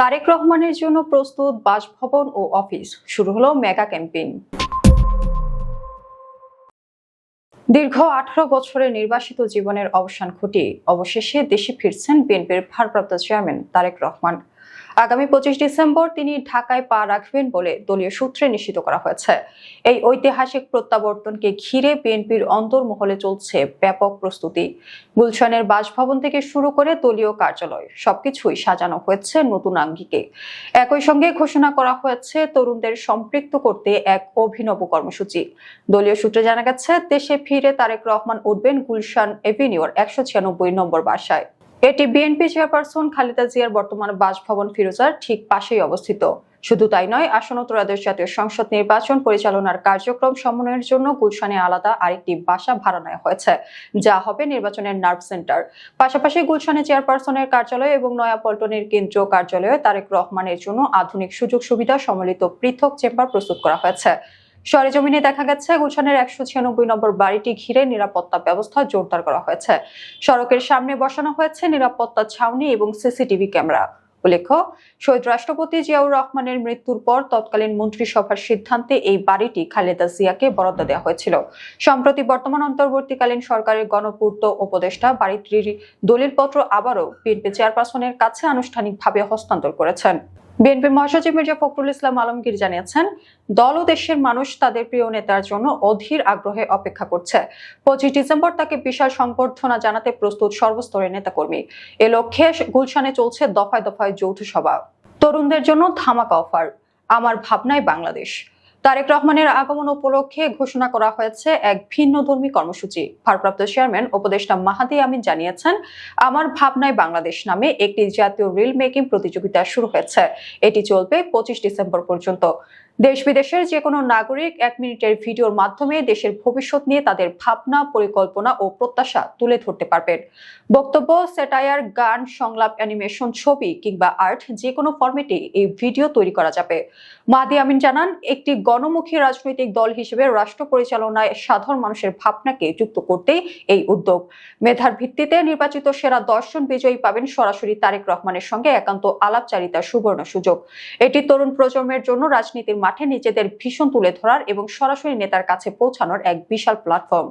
তারেক রহমানের জন্য প্রস্তুত বাসভবন ও অফিস, শুরু হলো মেগা ক্যাম্পেইন। দীর্ঘ 18 বছরের নির্বাসিত জীবনের অবসান ঘটিয়ে অবশেষে দেশে ফিরছেন বিএনপির ভারপ্রাপ্ত চেয়ারম্যান তারেক রহমান। আগামী 25 ডিসেম্বর তিনি ঢাকায় পা রাখবেন বলে দলীয় সূত্রে নিশ্চিত করা হয়েছে। এই ঐতিহাসিক প্রত্যাবর্তনকে ঘিরে বিএনপির অন্তর্মহলে চলছে ব্যাপক প্রস্তুতি। গুলশানের বাসভবন থেকে শুরু করে দলীয় কার্যালয় সবকিছুই সাজানো হয়েছে নতুন আঙ্গিকে। একই সঙ্গে ঘোষণা করা হয়েছে তরুণদের সম্পৃক্ত করতে এক অভিনব কর্মসূচি। দলীয় সূত্রে জানা গেছে, দেশে ফিরে তারেক রহমান উঠবেন গুলশান এভিনিউর 196 নম্বর বাসায়। এটি বিএনপি চেয়ারপারসন খালেদা জিয়ার বর্তমান বাসভবন ফিরোজার ঠিক পাশেই অবস্থিত। শুধু তাই নয়, আসন্ন ত্রয়োদশ জাতীয় সংসদ নির্বাচন পরিচালনার কার্যক্রম সমন্বয়ের জন্য গুলশানে আলাদা আরেকটি বাসা ভাড়া নেওয়া হয়েছে, যা হবে নির্বাচনের নার্ভ সেন্টার। পাশাপাশি গুলশানে চেয়ারপারসনের কার্যালয় এবং নয়াপল্টনের কেন্দ্রীয় কার্যালয়ে তারেক রহমানের জন্য আধুনিক সুযোগ সুবিধা সম্মিলিত পৃথক চেম্বার প্রস্তুত করা হয়েছে। সরেজমিনে দেখা গেছে, গুলশানের 196 নম্বর বাড়িটি ঘিরে নিরাপত্তা ব্যবস্থা জোরদার করা হয়েছে। সড়কের সামনে বসানো হয়েছে নিরাপত্তা ছাউনি এবং সিসিটিভি ক্যামেরা। উল্লেখ্য, শহীদ রাষ্ট্রপতি জিয়াউর রহমানের মৃত্যুর পর তৎকালীন মন্ত্রিসভার সিদ্ধান্তে এই বাড়িটি খালেদা জিয়াকে বরাদ্দ দেওয়া হয়েছিল। সম্প্রতি বর্তমান অন্তর্বর্তীকালীন সরকারের গণপূর্ত উপদেষ্টা বাড়িটির দলিলপত্র আবারও বিএনপি চেয়ারপারসনের কাছে আনুষ্ঠানিকভাবে হস্তান্তর করেছেন। বিএনপি মহাসচিব মির্জা ফখরুল ইসলাম আলমগীর জানিয়েছেন, দল ও দেশের মানুষ তাদের প্রিয় নেতার জন্য অধীর আগ্রহে অপেক্ষা করছে। 25 ডিসেম্বর তাকে বিশাল সংবর্ধনা জানাতে প্রস্তুত সর্বস্তরের নেতাকর্মী। এ লক্ষ্যে গুলশানে চলছে দফায় দফায় যৌথ সভা। তরুণদের জন্য ধামাকা অফার, আমার ভাবনায় বাংলাদেশ। তারেক রহমানের আগমন উপলক্ষে ঘোষণা করা হয়েছে এক ভিন্নধর্মী কর্মসূচি। ভারপ্রাপ্ত চেয়ারম্যান উপদেষ্টা মাহাদি আমিন জানিয়েছেন, আমার ভাবনায় বাংলাদেশ নামে একটি জাতীয় রিল মেকিং প্রতিযোগিতা শুরু হয়েছে। এটি চলবে 25 ডিসেম্বর পর্যন্ত। দেশ বিদেশের যে কোনো নাগরিক 1 মিনিটের ভিডিওর মাধ্যমে দেশের ভবিষ্যৎ নিয়ে তাদের ভাবনা, পরিকল্পনা ও প্রত্যাশা তুলে ধরতে পারবেন। বক্তব্য, স্যাটায়ার, গান, সংলাপ, অ্যানিমেশন, ছবি কিংবা আর্ট যে কোনো ফরম্যাটে এই ভিডিও তৈরি করা যাবে। মাহাদি আমিন জানান, একটি গণমুখী রাজনৈতিক দল হিসেবে রাষ্ট্র পরিচালনায় সাধারণ মানুষের ভাবনাকে যুক্ত করতেই এই উদ্যোগ। মেধার ভিত্তিতে নির্বাচিত সেরা 10 জন বিজয়ী পাবেন সরাসরি তারেক রহমানের সঙ্গে একান্ত আলাপচারিতার সুবর্ণ সুযোগ। এটি তরুণ প্রজন্মের জন্য রাজনীতির মাঠে নিজেদের ভীষণ তুলে ধরার এবং সরাসরি নেতার কাছে পৌঁছানোর এক বিশাল প্ল্যাটফর্ম।